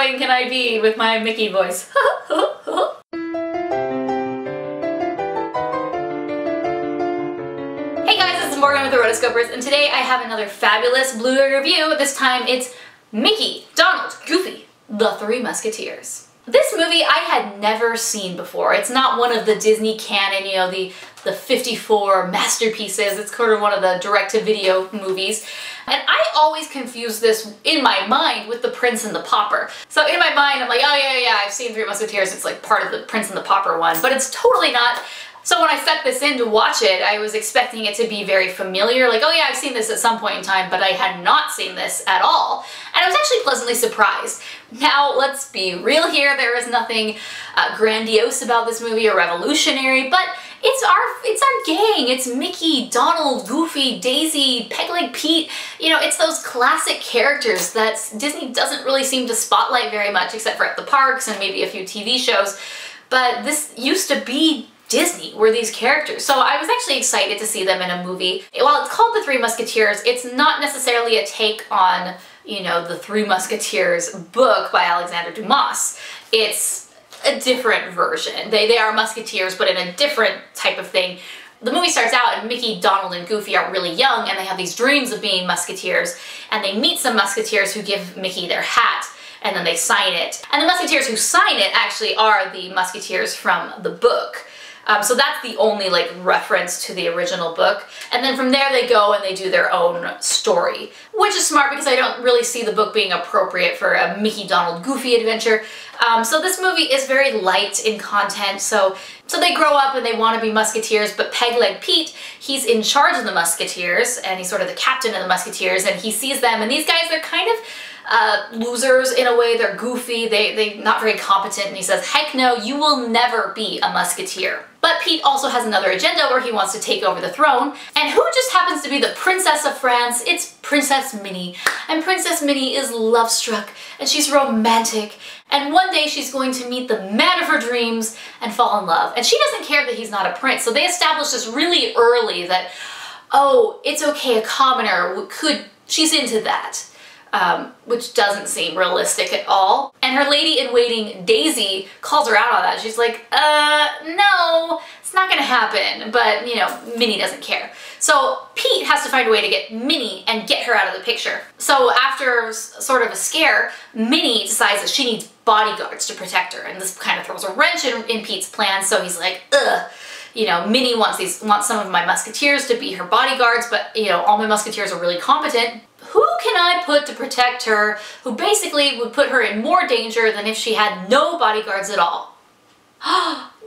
annoying can I be with my Mickey voice? Hey guys, this is Morgan with the Rotoscopers, and today I have another fabulous Blu-ray review. This time it's Mickey, Donald, Goofy, the Three Musketeers. This movie I had never seen before. It's not one of the Disney canon, you know, the 54 masterpieces. It's kind of one of the direct-to-video movies. And I always confuse this in my mind with The Prince and the Pauper. So in my mind I'm like, oh yeah, I've seen Three Musketeers. It's like part of the Prince and the Pauper one, but it's totally not. So when I set this in to watch it, I was expecting it to be very familiar, like, oh yeah, I've seen this at some point in time, but I had not seen this at all. And I was actually pleasantly surprised. Now, let's be real here, there is nothing grandiose about this movie or revolutionary, but it's our gang. It's Mickey, Donald, Goofy, Daisy, Peg-Leg Pete. You know, it's those classic characters that Disney doesn't really seem to spotlight very much, except for at the parks and maybe a few TV shows. But this used to be Disney, were these characters. So I was actually excited to see them in a movie. While it's called The Three Musketeers, it's not necessarily a take on, you know, the Three Musketeers book by Alexander Dumas. It's a different version. They are musketeers, but in a different type of thing. The movie starts out and Mickey, Donald, and Goofy are really young and they have these dreams of being musketeers, and they meet some musketeers who give Mickey their hat and then they sign it. And the musketeers who sign it actually are the musketeers from the book. So that's the only like reference to the original book. And then from there they go and they do their own story, which is smart because I don't really see the book being appropriate for a Mickey, Donald, Goofy adventure. So this movie is very light in content. So they grow up and they want to be musketeers, but Peg-Leg Pete, he's in charge of the musketeers and he's sort of the captain of the musketeers, and he sees them, and these guys, they're kind of losers in a way. They're goofy, they're not very competent, and he says, heck no, you will never be a musketeer. But Pete also has another agenda where he wants to take over the throne, and who just happens to be the Princess of France? It's Princess Minnie. And Princess Minnie is love-struck, and she's romantic, and one day she's going to meet the man of her dreams and fall in love. And she doesn't care that he's not a prince, so they establish this really early that, oh, it's okay, a commoner she's into that. Which doesn't seem realistic at all. And her lady-in-waiting, Daisy, calls her out on that. She's like, no, it's not gonna happen. But, you know, Minnie doesn't care. So Pete has to find a way to get Minnie and get her out of the picture. So after sort of a scare, Minnie decides that she needs bodyguards to protect her. And this kind of throws a wrench in Pete's plan, so he's like, ugh. You know, Minnie wants some of my musketeers to be her bodyguards, but, you know, all my musketeers are really competent. Who can I put to protect her who basically would put her in more danger than if she had no bodyguards at all?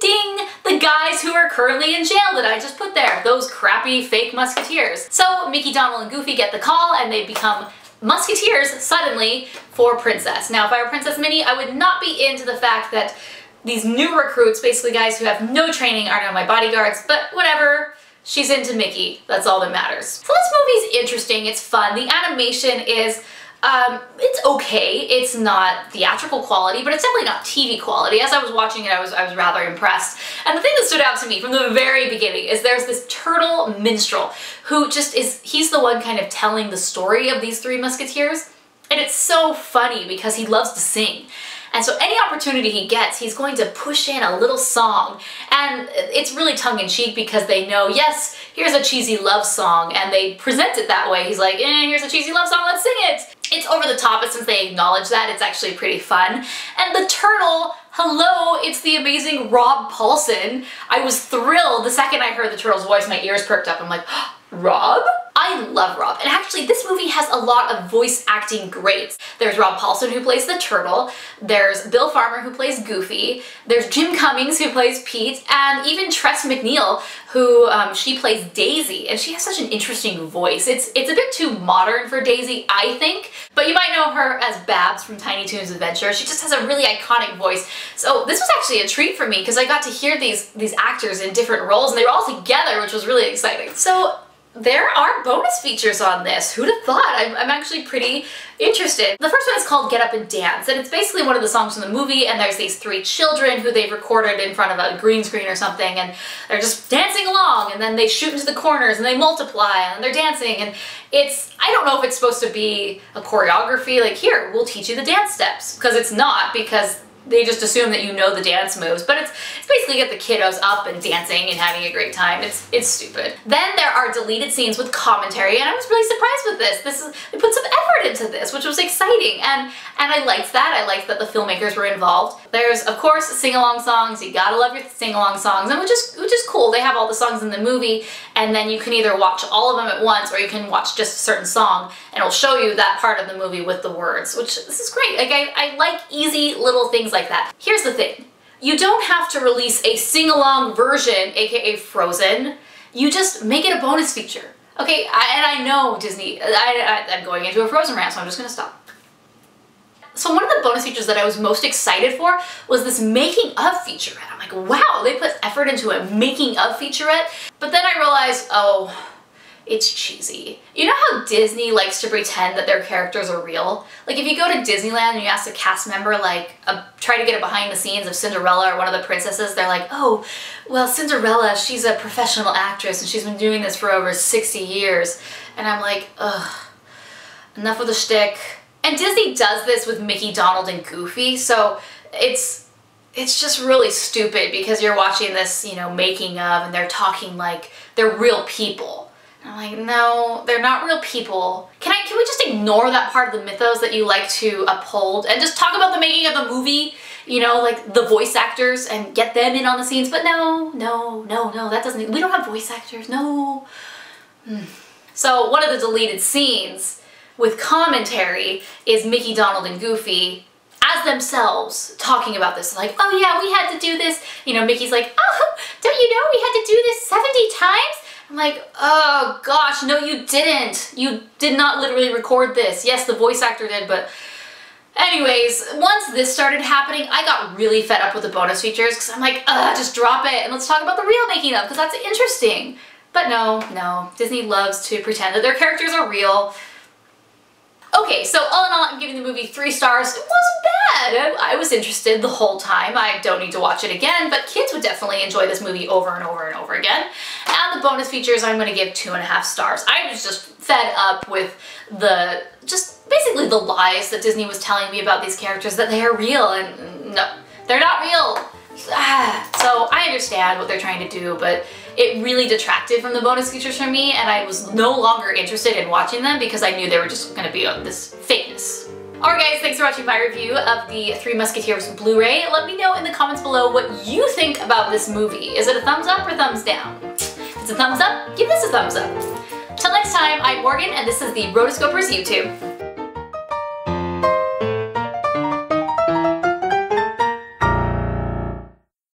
Ding! The guys who are currently in jail that I just put there. Those crappy fake musketeers. So Mickey, Donald, and Goofy get the call and they become musketeers suddenly for Princess. Now, if I were Princess Minnie, I would not be into the fact that these new recruits, basically guys who have no training, are now my bodyguards, but whatever. She's into Mickey. That's all that matters. So this movie's interesting. It's fun. The animation is, it's okay. It's not theatrical quality, but it's definitely not TV quality. As I was watching it, I was rather impressed. And the thing that stood out to me from the very beginning is there's this turtle minstrel who just is, he's the one kind of telling the story of these Three Musketeers. And it's so funny because he loves to sing. And so any opportunity he gets, he's going to push in a little song. And it's really tongue-in-cheek because they know, yes, here's a cheesy love song, and they present it that way. He's like, here's a cheesy love song, let's sing it. It's over the top, but since they acknowledge that, it's actually pretty fun. And the turtle, hello, it's the amazing Rob Paulsen. I was thrilled the second I heard the turtle's voice, my ears perked up. I'm like, Rob? I love Rob, and actually this movie has a lot of voice acting greats. There's Rob Paulsen who plays the turtle, there's Bill Farmer who plays Goofy, there's Jim Cummings who plays Pete, and even Tress MacNeille who, she plays Daisy, and she has such an interesting voice. It's a bit too modern for Daisy, I think, but you might know her as Babs from Tiny Toons Adventure. She just has a really iconic voice. So this was actually a treat for me because I got to hear these actors in different roles, and they were all together, which was really exciting. So there are bonus features on this. Who'd have thought? I'm actually pretty interested. The first one is called Get Up and Dance, and it's basically one of the songs from the movie, and there's these 3 children who they've recorded in front of a green screen or something, and they're just dancing along, and then they shoot into the corners, and they multiply, and they're dancing, and I don't know if it's supposed to be a choreography, like, here, we'll teach you the dance steps, because it's not, because they just assume that you know the dance moves, but it's basically get the kiddos up and dancing and having a great time. It's stupid. Then there are deleted scenes with commentary, and I was really surprised with this. They put some effort into this, which was exciting, and I liked that. I liked that the filmmakers were involved. There's, of course, sing-along songs. You gotta love your sing-along songs, and which is cool. They have all the songs in the movie, and then you can either watch all of them at once, or you can watch just a certain song, and it'll show you that part of the movie with the words, which this is great. Like, I like easy little things like that. Here's the thing. You don't have to release a sing-along version, aka Frozen. You just make it a bonus feature. Okay, and I know Disney, I'm going into a Frozen rant, so I'm just gonna stop. So one of the bonus features that I was most excited for was this making of featurette. I'm like, wow, they put effort into a making of featurette. But then I realized, oh, it's cheesy. You know how Disney likes to pretend that their characters are real? Like, if you go to Disneyland and you ask a cast member, like, try to get a behind the scenes of Cinderella or one of the princesses, they're like, oh, well, Cinderella, she's a professional actress and she's been doing this for over 60 years. And I'm like, ugh, enough of the shtick. And Disney does this with Mickey, Donald, and Goofy, so it's just really stupid because you're watching this, you know, making of, and they're talking like they're real people. I'm like, no, they're not real people. Can we just ignore that part of the mythos that you like to uphold and just talk about the making of the movie? You know, like the voice actors, and get them in on the scenes. But no, that doesn't, we don't have voice actors, no. So one of the deleted scenes with commentary is Mickey, Donald, and Goofy as themselves talking about this. Like, oh yeah, we had to do this. You know, Mickey's like, oh, don't you know we had to do this 70 times? I'm like, oh gosh, no you didn't. You did not literally record this. Yes, the voice actor did, but anyways, once this started happening, I got really fed up with the bonus features because I'm like, just drop it and let's talk about the real making of, because that's interesting. But no, Disney loves to pretend that their characters are real. Okay, so all in all, I'm giving the movie 3 stars. It wasn't bad. I was interested the whole time. I don't need to watch it again, but kids would definitely enjoy this movie over and over and over again. And the bonus features, I'm going to give 2.5 stars. I was just fed up with just basically the lies that Disney was telling me about these characters, that they are real, and no, they're not real. So I understand what they're trying to do, but it really detracted from the bonus features for me, and I was no longer interested in watching them because I knew they were just going to be this fakeness. Alright guys, thanks for watching my review of the Three Musketeers Blu-ray. Let me know in the comments below what you think about this movie. Is it a thumbs up or thumbs down? If it's a thumbs up, give this a thumbs up. Till next time, I'm Morgan, and this is the Rotoscopers YouTube.